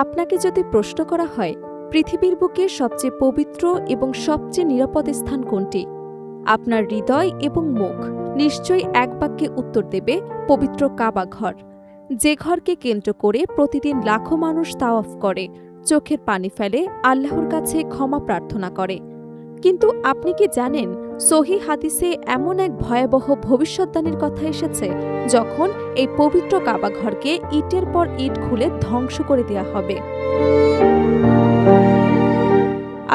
আপনাকে যদি প্রশ্ন করা হয় পৃথিবীর বুকে সবচেয়ে পবিত্র এবং সবচেয়ে নিরাপদ স্থান কোনটি, আপনার হৃদয় এবং মুখ নিশ্চয়ই এক বাক্যে উত্তর দেবে পবিত্র কাবা ঘর, যে ঘরকে কেন্দ্র করে প্রতিদিন লাখো মানুষ তাওয়াফ করে, চোখের পানি ফেলে, আল্লাহর কাছে ক্ষমা প্রার্থনা করে। কিন্তু আপনি কি জানেন, সহিহ হাদিসে এমন এক ভয়াবহ ভবিষ্যদ্বাণীর কথা এসেছে যখন এই পবিত্র কাবা ঘরকে ইটের পর ইট খুলে ধ্বংস করে দেয়া হবে।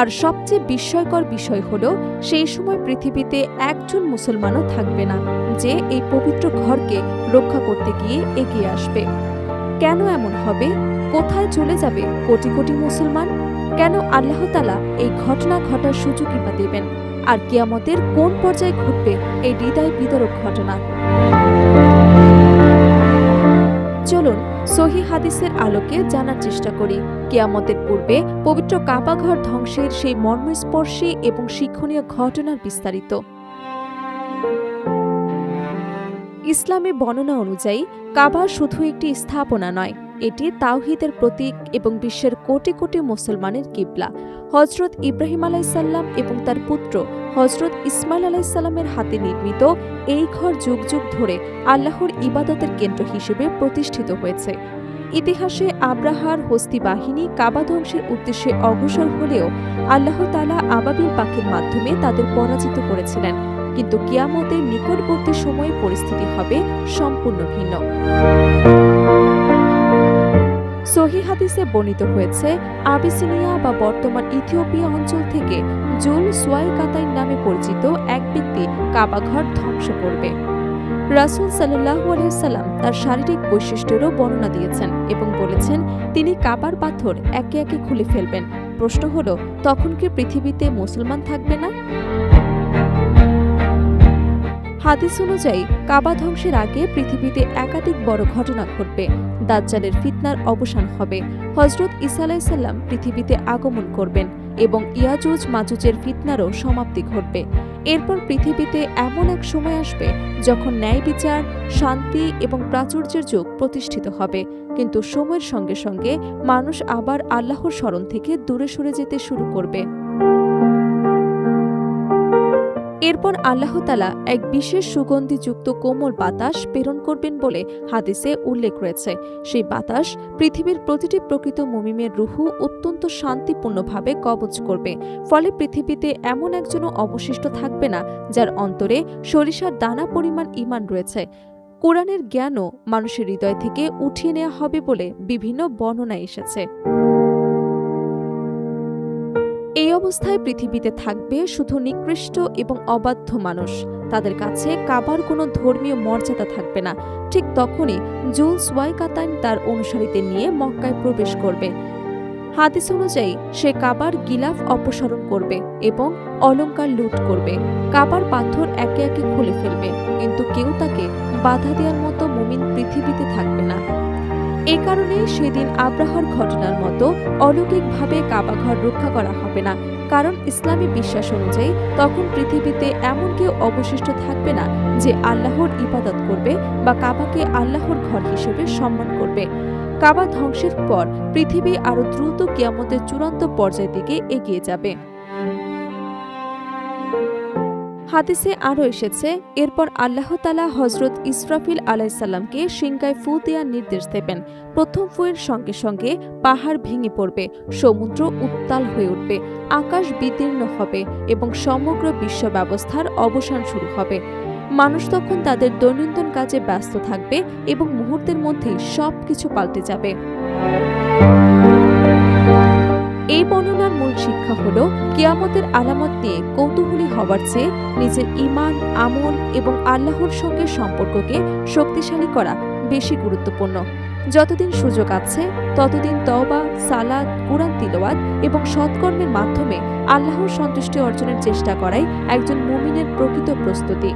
আর সবচেয়ে বিস্ময়কর বিষয় হল, সেই সময় পৃথিবীতে একজন মুসলমানও থাকবে না যে এই পবিত্র ঘরকে রক্ষা করতে গিয়ে এগিয়ে আসবে। কেন এমন হবে? কোথায় চলে যাবে কোটি কোটি মুসলমান? কেন আল্লাহ তাআলা এই ঘটনা ঘটার সুযোগই বা দেবেন? আর কিয়ামতের কোন পর্যায়ে ঘটবে এই হৃদয় বিদারক ঘটনা? চলুন সহিহ হাদিসের আলোকে জানার চেষ্টা করি কিয়ামতের পূর্বে পবিত্র কাবা ঘর ধ্বংসের সেই মর্মস্পর্শী এবং শিক্ষণীয় ঘটনার বিস্তারিত। ইসলামী বর্ণনা অনুযায়ী কাবা শুধু একটি স্থাপনা নয়, এটি তাওহীদের প্রতীক এবং বিশ্বের কোটি কোটি মুসলমানের কিবলা। হযরত ইব্রাহিম আলাইসাল্লাম এবং তার পুত্র হযরত ইসমাইল আলাইসাল্লামের হাতে নির্মিত এই ঘর যুগ যুগ ধরে আল্লাহর ইবাদতের কেন্দ্র হিসেবে প্রতিষ্ঠিত হয়েছে। ইতিহাসে আব্রাহার হস্তি বাহিনী কাবা ধ্বংসের উদ্দেশ্যে অগ্রসর হলেও আল্লাহ তাআলা আবাবিল পাখির মাধ্যমে তাদের পরাজিত করেছিলেন। কিন্তু কিয়ামতের নিকটবর্তী সময়ে পরিস্থিতি হবে সম্পূর্ণ ভিন্ন। সহিহ হাদিসে বর্ণিত হয়েছে, আবিসিনিয়া বা বর্তমান ইথিওপিয়া অঞ্চল থেকে জুল সুয়াইকাতাইন নামে পরিচিত এক ব্যক্তি কাবা ঘর ধ্বংস করবে। রাসূল সাল্লাল্লাহু আলাইহি ওয়াসাল্লাম তার শারীরিক বৈশিষ্ট্যেরও বর্ণনা দিয়েছেন এবং বলেছেন তিনি কাবার পাথর একে একে খুলে ফেলবেন। প্রশ্ন হলো, তখন কি পৃথিবীতে মুসলমান থাকবে না? হাদিস অনুযায়ী কাবা ধ্বংসের আগে পৃথিবীতে একাধিক বড় ঘটনা ঘটবে। দাজ্জালের ফিতনার অবসান হবে, হযরত ঈসা আলাইহিসসালাম পৃথিবীতে আগমন করবেন এবং ইয়াজুজ মাজুজের ফিতনারও সমাপ্তি ঘটবে। এরপর পৃথিবীতে এমন এক সময় আসবে যখন ন্যায় বিচার, শান্তি এবং প্রাচুর্যের যুগ প্রতিষ্ঠিত হবে। কিন্তু সময়ের সঙ্গে সঙ্গে মানুষ আবার আল্লাহর স্মরণ থেকে দূরে সরে যেতে শুরু করবে। এরপর আল্লাহ তাআলা এক বিশেষ সুগন্ধিযুক্ত কোমল বাতাস প্রেরণ করবেন বলে হাদিসে উল্লেখ রয়েছে। সেই বাতাস পৃথিবীর প্রতিটি প্রকৃত মুমিনের রুহু অত্যন্ত শান্তিপূর্ণভাবে কবজ করবে। ফলে পৃথিবীতে এমন একজনও অবশিষ্ট থাকবে না যার অন্তরে সরিষার দানা পরিমাণ ঈমান রয়েছে। কোরআনের জ্ঞানও মানুষের হৃদয় থেকে উঠিয়ে নেওয়া হবে বলে বিভিন্ন বর্ণনা এসেছে। এই অবস্থায় পৃথিবীতে থাকবে শুধু নিকৃষ্ট এবং অবাধ্য মানুষ। তাদের কাছে কাবার কোনো ধর্মীয় মর্যাদা থাকবে না। ঠিক তখনই জুল সুয়াইকাতাইন তার অনুসারীদের নিয়ে মক্কায় প্রবেশ করবে। হাদিস অনুযায়ী সে কাবার গিলাফ অপসারণ করবে এবং অলংকার লুট করবে। কাবার পাথর একে একে খুলে ফেলবে, কিন্তু কেউ তাকে বাধা দেওয়ার মতো মুমিন পৃথিবীতে থাকবে না। এই কারণে সেদিন আব্রাহার ঘটনার মতো অলৌকিকভাবে কাবা ঘর রক্ষা করা হবে না। কারণ ইসলামী বিশ্বাস অনুযায়ী তখন পৃথিবীতে এমন কেউ অবশিষ্ট থাকবে না যে আল্লাহর ইবাদত করবে বা কাবাকে আল্লাহর ঘর হিসেবে সম্মান করবে। কাবা ধ্বংসের পর পৃথিবী আরো দ্রুত কিয়ামতের চূড়ান্ত পর্যায়ের দিকে এগিয়ে যাবে। হাদিসে আরও এসেছে, এরপর আল্লাহ তাআলা হযরত ইসরাফিল আলাইহিসসালামকে সিংহায় ফু দেওয়ার নির্দেশ দেবেন। প্রথম ফুয়ের সঙ্গে সঙ্গে পাহাড় ভেঙে পড়বে, সমুদ্র উত্তাল হয়ে উঠবে, আকাশ বিদীর্ণ হবে এবং সমগ্র বিশ্ব ব্যবস্থার অবসান শুরু হবে। মানুষ তখন তাদের দৈনন্দিন কাজে ব্যস্ত থাকবে এবং মুহূর্তের মধ্যেই সবকিছু পাল্টে যাবে। এই বর্ণনার মূল শিক্ষা হল, কিয়ামতের আলামত নিয়ে কৌতূহলী হওয়ার চেয়ে নিজের ঈমান, আমল এবং আল্লাহর সঙ্গে সম্পর্ককে শক্তিশালী করা বেশি গুরুত্বপূর্ণ। যতদিন সুযোগ আছে ততদিন তওবা, সালাত, কুরআন তিলাওয়াত এবং সৎকর্মের মাধ্যমে আল্লাহর সন্তুষ্টি অর্জনের চেষ্টা করাই একজন মুমিনের প্রকৃত প্রস্তুতি।